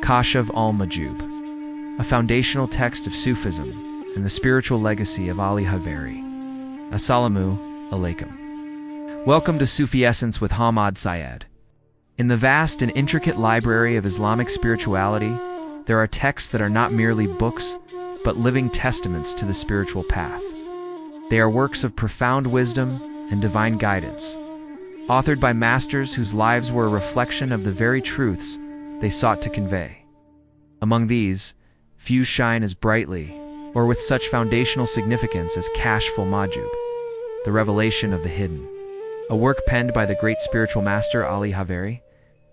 Kashf ul-Mahjoob, a foundational text of Sufism and the spiritual legacy of Ali Hajveri. Assalamu alaikum. Welcome to Sufi Essence with Hammad Syed. In the vast and intricate library of Islamic spirituality, there are texts that are not merely books, but living testaments to the spiritual path. They are works of profound wisdom and divine guidance, authored by masters whose lives were a reflection of the very truths they sought to convey. Among these, few shine as brightly or with such foundational significance as Kashf ul-Mahjoob, the revelation of the hidden, a work penned by the great spiritual master Ali Hajveri,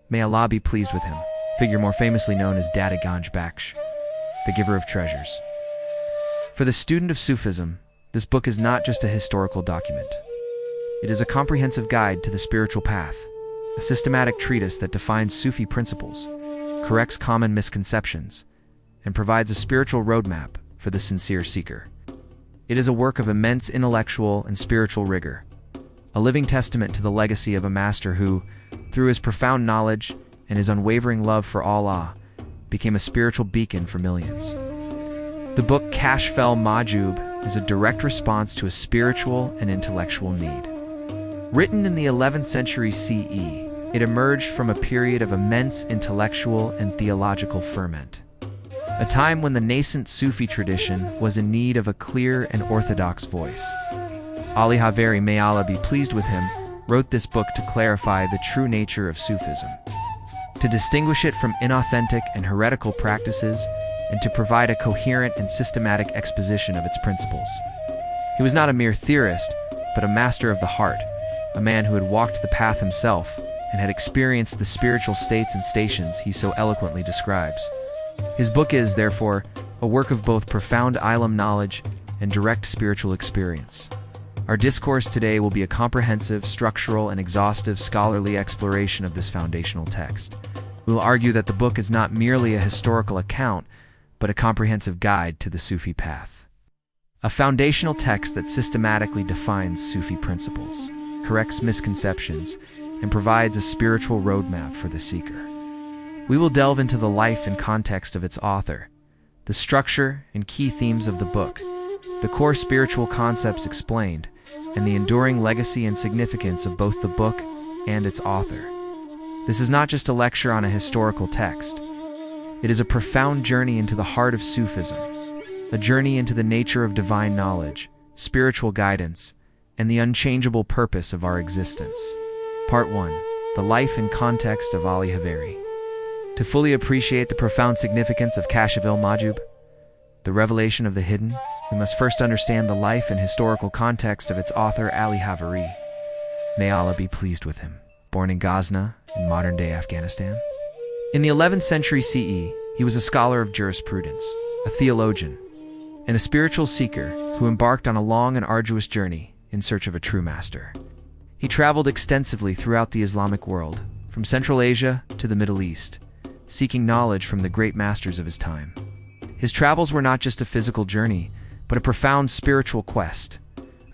may Allah be pleased with him, figure more famously known as Dada Ganj Bakhsh, the giver of treasures. For the student of Sufism, this book is not just a historical document. It is a comprehensive guide to the spiritual path, a systematic treatise that defines Sufi principles, corrects common misconceptions, and provides a spiritual roadmap for the sincere seeker. It is a work of immense intellectual and spiritual rigor, a living testament to the legacy of a master who, through his profound knowledge and his unwavering love for Allah, became a spiritual beacon for millions. The book Kashf ul-Mahjoob is a direct response to a spiritual and intellectual need. Written in the 11th century CE, it emerged from a period of immense intellectual and theological ferment, a time when the nascent Sufi tradition was in need of a clear and orthodox voice. Ali Hajveri, may Allah be pleased with him, wrote this book to clarify the true nature of Sufism, to distinguish it from inauthentic and heretical practices, and to provide a coherent and systematic exposition of its principles. He was not a mere theorist, but a master of the heart, a man who had walked the path himself and had experienced the spiritual states and stations he so eloquently describes. His book is, therefore, a work of both profound ilm knowledge and direct spiritual experience. Our discourse today will be a comprehensive, structural, and exhaustive scholarly exploration of this foundational text. We will argue that the book is not merely a historical account, but a comprehensive guide to the Sufi path. A foundational text that systematically defines Sufi principles, corrects misconceptions, and provides a spiritual roadmap for the seeker. We will delve into the life and context of its author, the structure and key themes of the book, the core spiritual concepts explained, and the enduring legacy and significance of both the book and its author. This is not just a lecture on a historical text. It is a profound journey into the heart of Sufism, a journey into the nature of divine knowledge, spiritual guidance, and the unchangeable purpose of our existence. Part 1. The Life and Context of Ali Hajveri. To fully appreciate the profound significance of Kashf ul-Mahjoob, the revelation of the hidden, we must first understand the life and historical context of its author Ali Hajveri. May Allah be pleased with him. Born in Ghazni, in modern-day Afghanistan. In the 11th century CE, he was a scholar of jurisprudence, a theologian, and a spiritual seeker who embarked on a long and arduous journey in search of a true master. He traveled extensively throughout the Islamic world, from Central Asia to the Middle East, seeking knowledge from the great masters of his time. His travels were not just a physical journey, but a profound spiritual quest,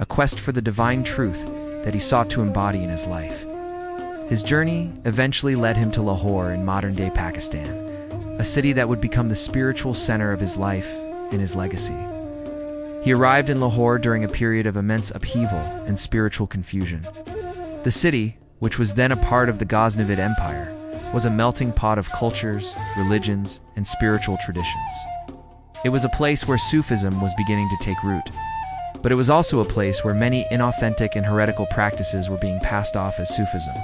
a quest for the divine truth that he sought to embody in his life. His journey eventually led him to Lahore in modern-day Pakistan, a city that would become the spiritual center of his life and his legacy. He arrived in Lahore during a period of immense upheaval and spiritual confusion. The city, which was then a part of the Ghaznavid Empire, was a melting pot of cultures, religions, and spiritual traditions. It was a place where Sufism was beginning to take root, but it was also a place where many inauthentic and heretical practices were being passed off as Sufism.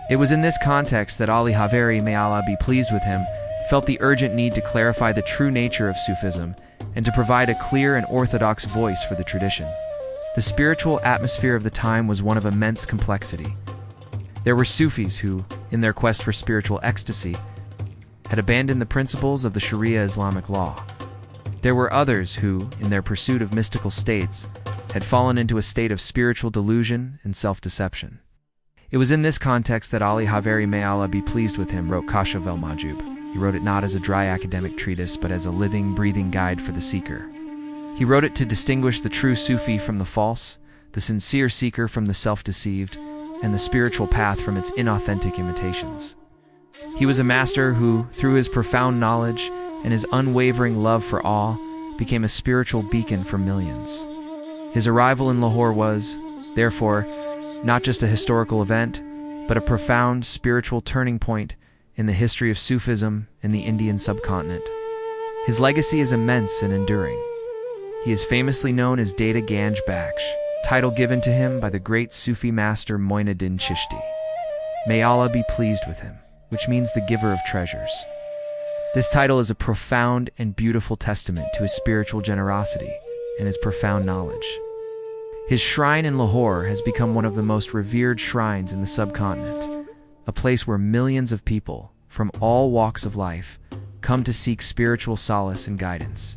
It was in this context that Ali Hajveri, may Allah be pleased with him, felt the urgent need to clarify the true nature of Sufism and to provide a clear and orthodox voice for the tradition. The spiritual atmosphere of the time was one of immense complexity. There were Sufis who, in their quest for spiritual ecstasy, had abandoned the principles of the Sharia Islamic law. There were others who, in their pursuit of mystical states, had fallen into a state of spiritual delusion and self-deception. It was in this context that Ali Hajveri, may Allah be pleased with him, wrote Kashf ul-Mahjoob. He wrote it not as a dry academic treatise, but as a living, breathing guide for the seeker. He wrote it to distinguish the true Sufi from the false, the sincere seeker from the self-deceived, and the spiritual path from its inauthentic imitations. He was a master who, through his profound knowledge and his unwavering love for awe, became a spiritual beacon for millions. His arrival in Lahore was, therefore, not just a historical event, but a profound spiritual turning point in the history of Sufism in the Indian subcontinent. His legacy is immense and enduring. He is famously known as Data Ganj Bakhsh, title given to him by the great Sufi master Moinuddin Chishti. May Allah be pleased with him, which means the giver of treasures. This title is a profound and beautiful testament to his spiritual generosity and his profound knowledge. His shrine in Lahore has become one of the most revered shrines in the subcontinent, a place where millions of people from all walks of life come to seek spiritual solace and guidance.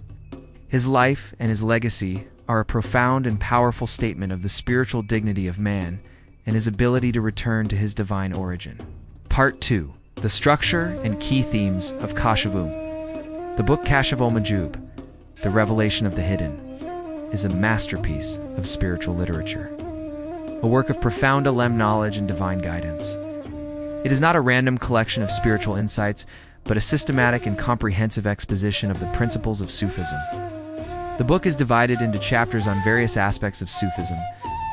His life and his legacy are a profound and powerful statement of the spiritual dignity of man and his ability to return to his divine origin. Part 2. The structure and key themes of Kashf ul-Mahjoob. The book Kashf ul-Mahjoob, The Revelation of the Hidden, is a masterpiece of spiritual literature, a work of profound ulema knowledge and divine guidance. It is not a random collection of spiritual insights, but a systematic and comprehensive exposition of the principles of Sufism. The book is divided into chapters on various aspects of Sufism,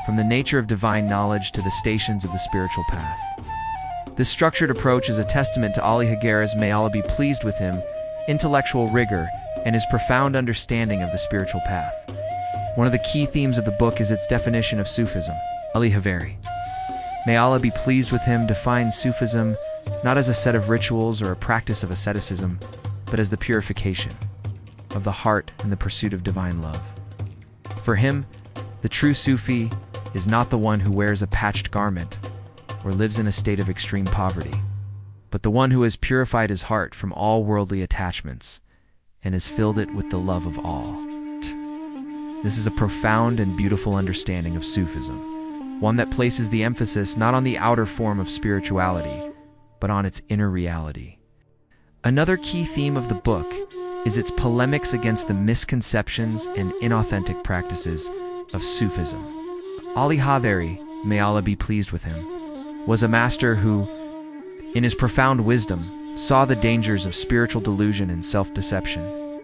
from the nature of divine knowledge to the stations of the spiritual path. This structured approach is a testament to Ali Hajveri's, may Allah be pleased with him, intellectual rigor and his profound understanding of the spiritual path. One of the key themes of the book is its definition of Sufism. Ali Hajveri, may Allah be pleased with him, defines Sufism not as a set of rituals or a practice of asceticism, but as the purification of the heart and the pursuit of divine love. For him, the true Sufi is not the one who wears a patched garment or lives in a state of extreme poverty, but the one who has purified his heart from all worldly attachments and has filled it with the love of all. This is a profound and beautiful understanding of Sufism, one that places the emphasis not on the outer form of spirituality, but on its inner reality. Another key theme of the book is its polemics against the misconceptions and inauthentic practices of Sufism. Ali Hajveri, may Allah be pleased with him, was a master who, in his profound wisdom, saw the dangers of spiritual delusion and self-deception.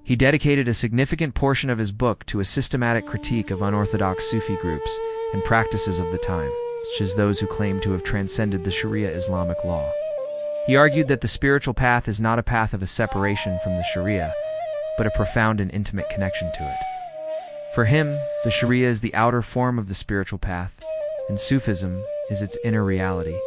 He dedicated a significant portion of his book to a systematic critique of unorthodox Sufi groups and practices of the time, such as those who claim to have transcended the Sharia Islamic law. He argued that the spiritual path is not a path of a separation from the Sharia, but a profound and intimate connection to it. For him, the Sharia is the outer form of the spiritual path, and Sufism is its inner reality.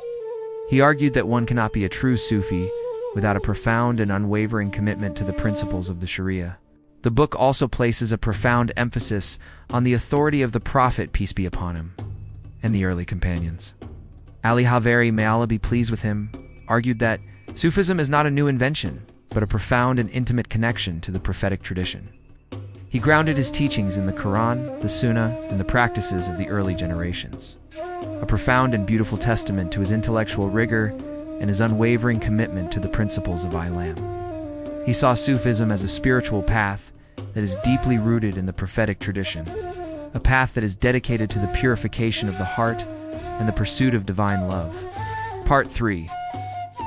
He argued that one cannot be a true Sufi without a profound and unwavering commitment to the principles of the Sharia. The book also places a profound emphasis on the authority of the Prophet, peace be upon him, and the early companions. Ali Hajveri, may Allah be pleased with him, argued that Sufism is not a new invention, but a profound and intimate connection to the prophetic tradition. He grounded his teachings in the Quran, the Sunnah, and the practices of the early generations, a profound and beautiful testament to his intellectual rigor and his unwavering commitment to the principles of Islam. He saw Sufism as a spiritual path that is deeply rooted in the prophetic tradition, a path that is dedicated to the purification of the heart and the pursuit of divine love. Part 3.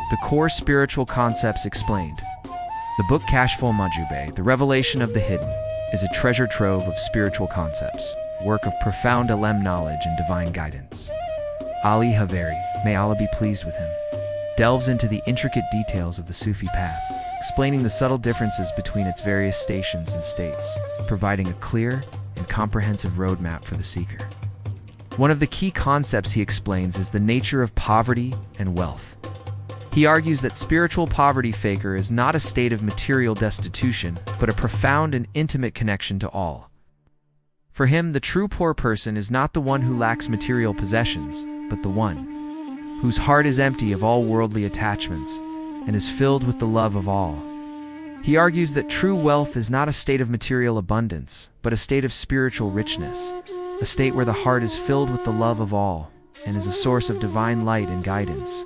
The core spiritual concepts explained. The book Kashf ul-Mahjoob, The Revelation of the Hidden, is a treasure trove of spiritual concepts, work of profound ulema knowledge and divine guidance. Ali Hajveri, may Allah be pleased with him, delves into the intricate details of the Sufi path, explaining the subtle differences between its various stations and states, providing a clear and comprehensive roadmap for the seeker. One of the key concepts he explains is the nature of poverty and wealth. He argues that spiritual poverty faker is not a state of material destitution, but a profound and intimate connection to all. For him, the true poor person is not the one who lacks material possessions, but the one whose heart is empty of all worldly attachments and is filled with the love of all. He argues that true wealth is not a state of material abundance, but a state of spiritual richness, a state where the heart is filled with the love of all and is a source of divine light and guidance.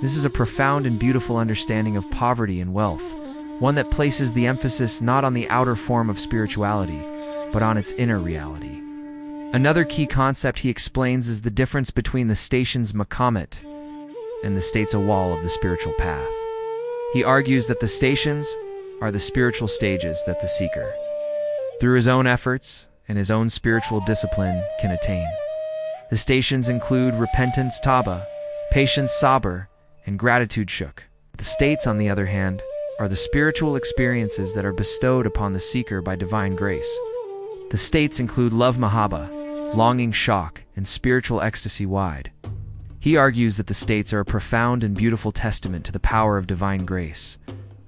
This is a profound and beautiful understanding of poverty and wealth, one that places the emphasis not on the outer form of spirituality, but on its inner reality. Another key concept he explains is the difference between the stations maqamat, and the states a wall of the spiritual path. He argues that the stations are the spiritual stages that the seeker, through his own efforts and his own spiritual discipline, can attain. The stations include repentance, tawbah, patience, sabr, and gratitude, shukr. The states, on the other hand, are the spiritual experiences that are bestowed upon the seeker by divine grace. The states include love, mahabba, longing, shauq, and spiritual ecstasy, wide. He argues that the states are a profound and beautiful testament to the power of divine grace,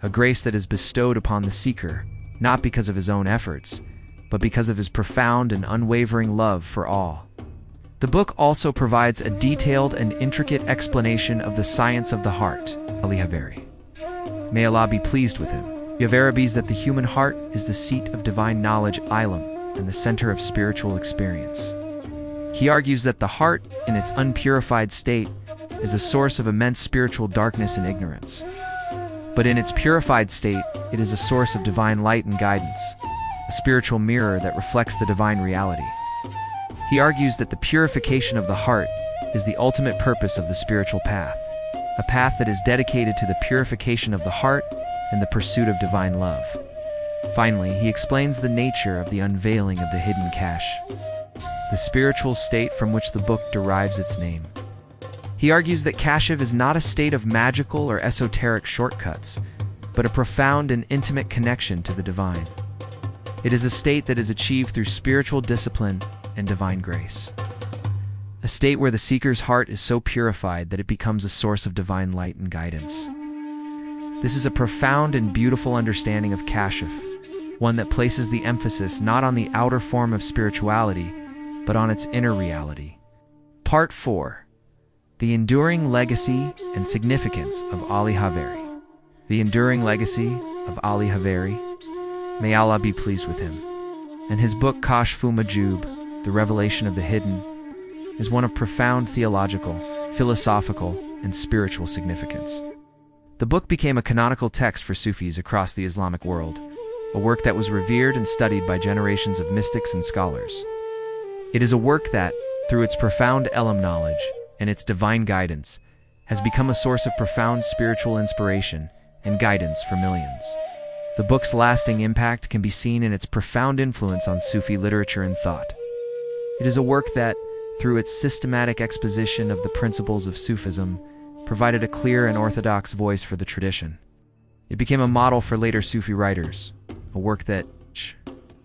a grace that is bestowed upon the seeker, not because of his own efforts, but because of his profound and unwavering love for all. The book also provides a detailed and intricate explanation of the science of the heart. Ali Hajveri, may Allah be pleased with him, believes that the human heart is the seat of divine knowledge, ilm, and the center of spiritual experience. He argues that the heart, in its unpurified state, is a source of immense spiritual darkness and ignorance. But in its purified state, it is a source of divine light and guidance, a spiritual mirror that reflects the divine reality. He argues that the purification of the heart is the ultimate purpose of the spiritual path, a path that is dedicated to the purification of the heart and the pursuit of divine love. Finally, he explains the nature of the unveiling of the hidden Kashf, the spiritual state from which the book derives its name. He argues that Kashf is not a state of magical or esoteric shortcuts, but a profound and intimate connection to the divine. It is a state that is achieved through spiritual discipline and divine grace. A state where the seeker's heart is so purified that it becomes a source of divine light and guidance. This is a profound and beautiful understanding of Kashf, one that places the emphasis not on the outer form of spirituality, but on its inner reality. Part 4. The enduring legacy and significance of Ali Hajveri. The enduring legacy of Ali Hajveri, may Allah be pleased with him, and his book Kashf ul-Mahjoob, The Revelation of the Hidden, is one of profound theological, philosophical, and spiritual significance. The book became a canonical text for Sufis across the Islamic world, a work that was revered and studied by generations of mystics and scholars. It is a work that, through its profound ilm knowledge and its divine guidance, has become a source of profound spiritual inspiration and guidance for millions. The book's lasting impact can be seen in its profound influence on Sufi literature and thought. It is a work that, through its systematic exposition of the principles of Sufism, provided a clear and orthodox voice for the tradition. It became a model for later Sufi writers, a work that,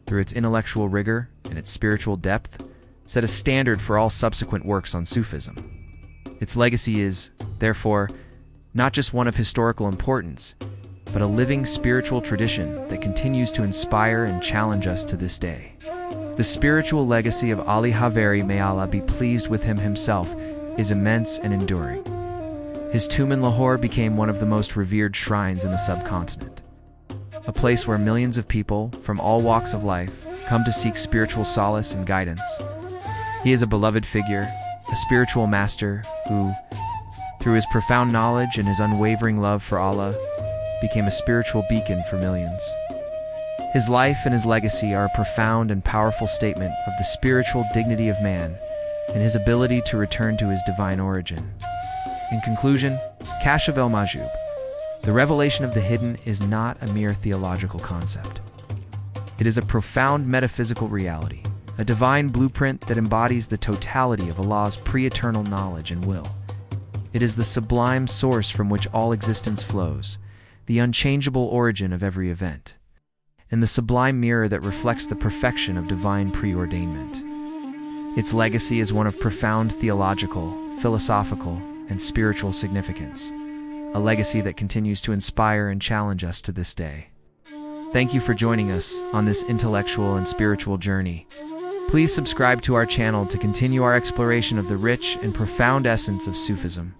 through its intellectual rigor and its spiritual depth, set a standard for all subsequent works on Sufism. Its legacy is, therefore, not just one of historical importance, but a living spiritual tradition that continues to inspire and challenge us to this day. The spiritual legacy of Ali Hajveri, may Allah be pleased with him himself, is immense and enduring. His tomb in Lahore became one of the most revered shrines in the subcontinent, a place where millions of people from all walks of life come to seek spiritual solace and guidance. He is a beloved figure, a spiritual master who, through his profound knowledge and his unwavering love for Allah, became a spiritual beacon for millions. His life and his legacy are a profound and powerful statement of the spiritual dignity of man and his ability to return to his divine origin. In conclusion, Kashf ul-Mahjoob, the revelation of the hidden, is not a mere theological concept. It is a profound metaphysical reality, a divine blueprint that embodies the totality of Allah's pre-eternal knowledge and will. It is the sublime source from which all existence flows, the unchangeable origin of every event, and the sublime mirror that reflects the perfection of divine preordainment. Its legacy is one of profound theological, philosophical, and spiritual significance, a legacy that continues to inspire and challenge us to this day. Thank you for joining us on this intellectual and spiritual journey. Please subscribe to our channel to continue our exploration of the rich and profound essence of Sufism.